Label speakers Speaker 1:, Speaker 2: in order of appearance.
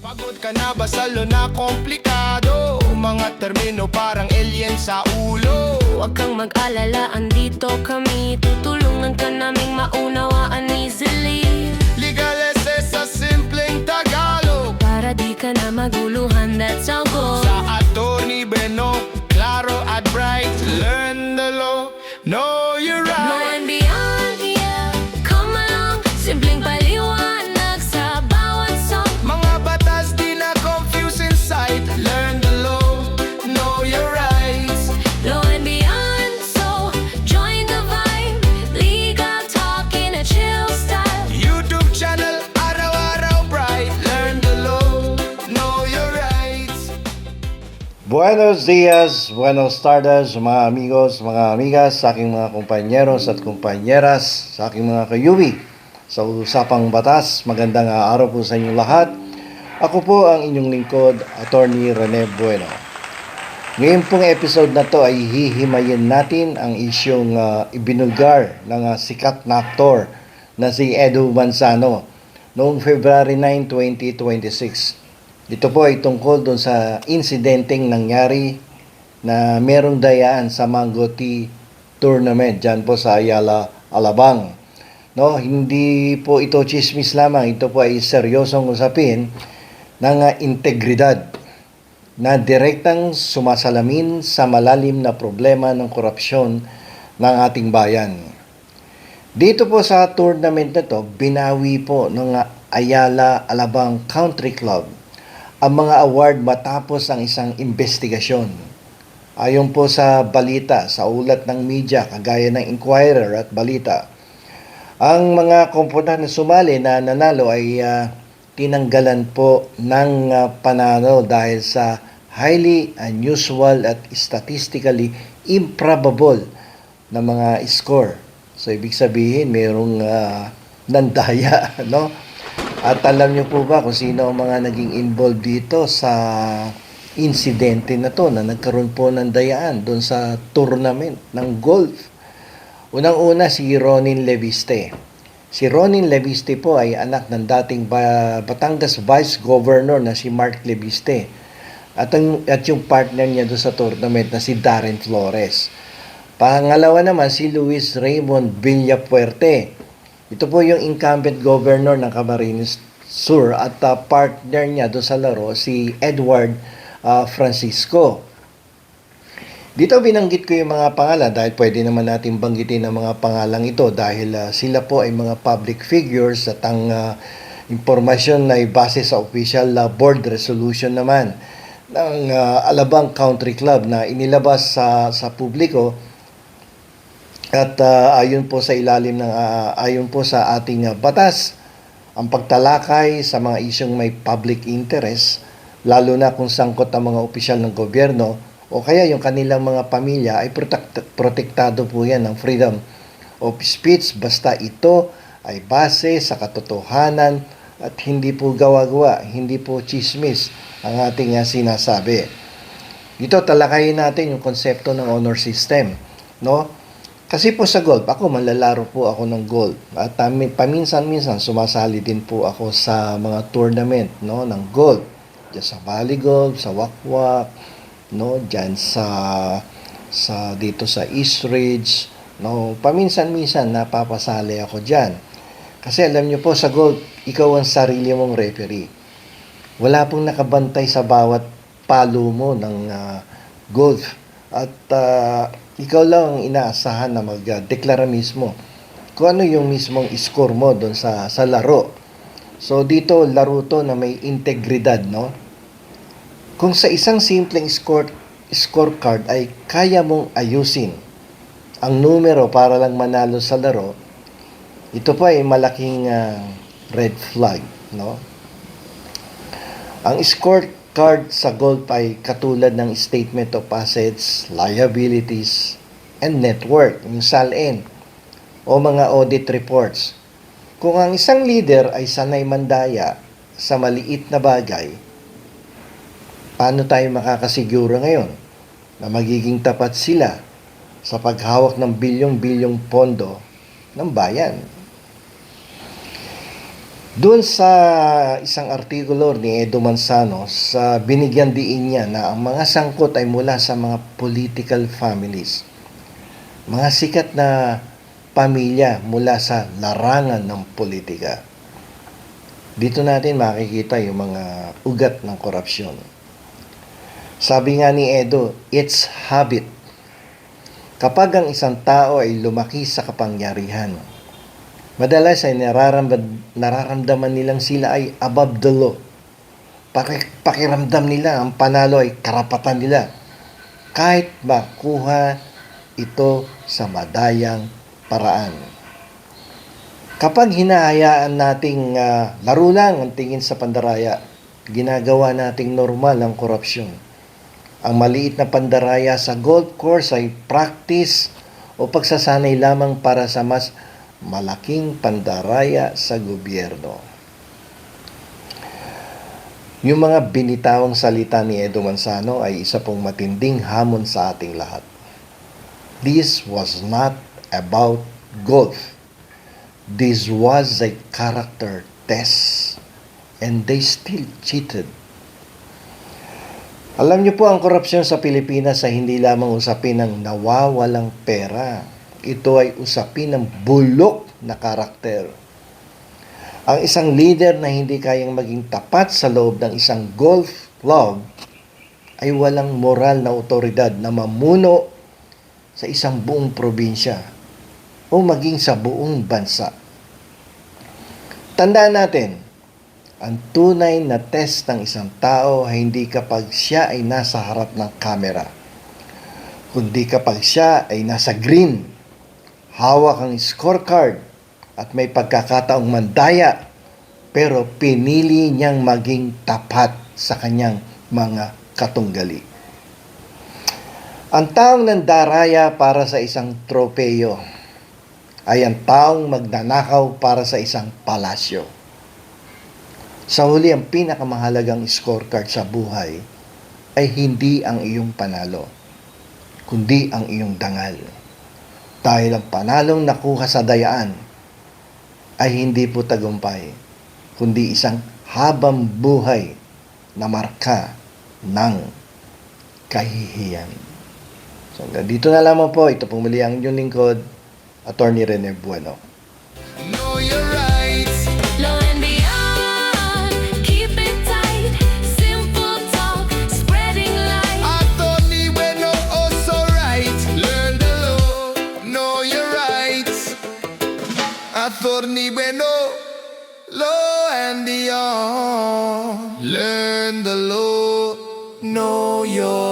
Speaker 1: Pagod ka na ba sa na komplikado? Mga termino parang alien sa ulo.
Speaker 2: Huwag kang mag-alala, andito kami. Tutulungan ka naming maunawaan easily.
Speaker 1: Legales sa simpleng Tagalog.
Speaker 2: Para di ka na maguluhan, that's our goal.
Speaker 1: Sa Attorney Beno, klaro at bright. Learn the law, know your
Speaker 2: No
Speaker 1: right.
Speaker 2: and beyond, yeah. Come along, simpleng paliwanag sa bawat song.
Speaker 1: Mga batas di na confuse inside. Learn the law, know your rights.
Speaker 2: Low and beyond, so join the vibe. Legal talk in a chill style.
Speaker 1: YouTube channel, araw-araw bright. Learn the law, know your rights.
Speaker 3: Buenos dias, buenos tardes, mga amigos, mga amigas, sa aking mga kompanyeros at kompanyeras, sa aking mga kayubi sa Usapang Batas. Magandang araw po sa inyong lahat. Ako po ang inyong lingkod, Attorney Rene Bueno. Ngayon pong episode na to ay hihimayin natin ang isyong ibinulgar ng sikat na aktor na si Edu Manzano noong February 9, 2026. Ito po ay tungkol doon sa insidenteng nangyari na merong dayaan sa Mango Tea Tournament dyan po sa Ayala, Alabang. No, hindi po ito chismis lamang, ito po ay seryosong usapin ng integridad na direktang sumasalamin sa malalim na problema ng korupsyon ng ating bayan. Dito po sa tournament na to, binawi po ng Ayala Alabang Country Club ang mga award matapos ang isang investigasyon. Ayon po sa balita, sa ulat ng media, kagaya ng Inquirer at Balita, ang mga komponan na sumali na nanalo ay tinanggalan po ng panalo dahil sa highly unusual at statistically improbable na mga score. So, ibig sabihin, mayroong nandaya, no? At alam niyo po ba kung sino ang mga naging involved dito sa insidente na to na nagkaroon po ng dayaan doon sa tournament ng golf? Unang-una si Ronin Leviste. Si Ronin Leviste po ay anak ng dating Batangas Vice Governor na si Mark Leviste. At yung partner niya doon sa tournament na si Darren Flores. Pangalawa naman si Luis Raymond Villapuerte. Ito po yung incumbent governor ng Camarines Sur at partner niya doon sa laro si Edward Francisco. Dito binanggit ko yung mga pangalan dahil pwede naman natin banggitin ang mga pangalang ito dahil sila po ay mga public figures at ang impormasyon ay base sa official board resolution naman ng Alabang Country Club na inilabas sa publiko. At ayon po sa ilalim ng ayon po sa ating batas, ang pagtalakay sa mga isyong may public interest, lalo na kung sangkot ang mga opisyal ng gobyerno o kaya yung kanilang mga pamilya, ay protektado po yan ng freedom of speech basta ito ay base sa katotohanan at hindi po gawa-gawa, hindi po chismis ang ating sinasabi. Dito talakayin natin yung konsepto ng honor system, no? Kasi po sa golf, ako manlalaro po ako ng golf. At paminsan-minsan sumasali din po ako sa mga tournament, no, ng golf. Diyan sa Valley Golf, sa Wakwak, no, diyan dito sa East Ridge, no. Paminsan-minsan napapasali ako diyan. Kasi alam niyo po sa golf, ikaw ang sarili mong referee. Wala pong nakabantay sa bawat palo mo ng golf. At ikaw lang ang inaasahan na magdeklara mismo kung ano yung mismong score mo doon sa laro. So dito, laro to na may integridad, no? Kung sa isang simpleng scorecard ay kaya mong ayusin ang numero para lang manalo sa laro, ito pa ay malaking red flag, no? Ang scorecard sa golf ay katulad ng Statement of Assets, Liabilities, and Net Worth, yung SALN, o mga audit reports. Kung ang isang leader ay sanay mandaya sa maliit na bagay, paano tayo makakasiguro ngayon na magiging tapat sila sa paghawak ng bilyong-bilyong pondo ng bayan? Doon sa isang artikulo ni Edo Manzano, sa binigyan diin niya na ang mga sangkot ay mula sa mga political families. Mga sikat na pamilya mula sa larangan ng politika. Dito natin makikita yung mga ugat ng korupsyon. Sabi nga ni Edo, it's habit. Kapag ang isang tao ay lumaki sa kapangyarihan, madalas ay nararamdaman nilang sila ay above the law. Pakiramdam nila, ang panalo ay karapatan nila. Kahit makuha ito sa madayang paraan. Kapag hinahayaan nating laro lang ang tingin sa pandaraya, ginagawa nating normal ang korupsyon. Ang maliit na pandaraya sa golf course ay practice o pagsasanay lamang para sa mas malaking pandaraya sa gobyerno. Yung mga binitawang salita ni Edo Manzano ay isa pong matinding hamon sa ating lahat. This was not about golf. This was a character test. And they still cheated. Alam niyo po, ang korupsyon sa Pilipinas ay hindi lamang usapin ng nawawalang pera. Ito ay usapin ng bulok na karakter. Ang isang leader na hindi kayang maging tapat sa loob ng isang golf club ay walang moral na otoridad na mamuno sa isang buong probinsya o maging sa buong bansa. Tandaan natin, ang tunay na test ng isang tao ay hindi kapag siya ay nasa harap ng kamera, kundi kapag siya ay nasa green, hawak ang scorecard at may pagkakataong mandaya, pero pinili niyang maging tapat sa kanyang mga katunggali. Ang taong nandaraya para sa isang tropeyo ay ang taong magnanakaw para sa isang palasyo. Sa huli, ang pinakamahalagang scorecard sa buhay ay hindi ang iyong panalo, kundi ang iyong dangal. Dahil ang panalong nakuha sa dayaan ay hindi po tagumpay, kundi isang habang buhay na marka ng kahihiyan. So, dito na lamang po. Ito pong muli ang inyong lingkod, Attorney Rene Bueno.
Speaker 1: Know your rights.
Speaker 2: Low and beyond, keep it tight. Simple talk, spreading light.
Speaker 1: Attorney Bueno, oh so right. Learn the law, know your rights. Attorney Bueno, law and beyond. Learn the law, know your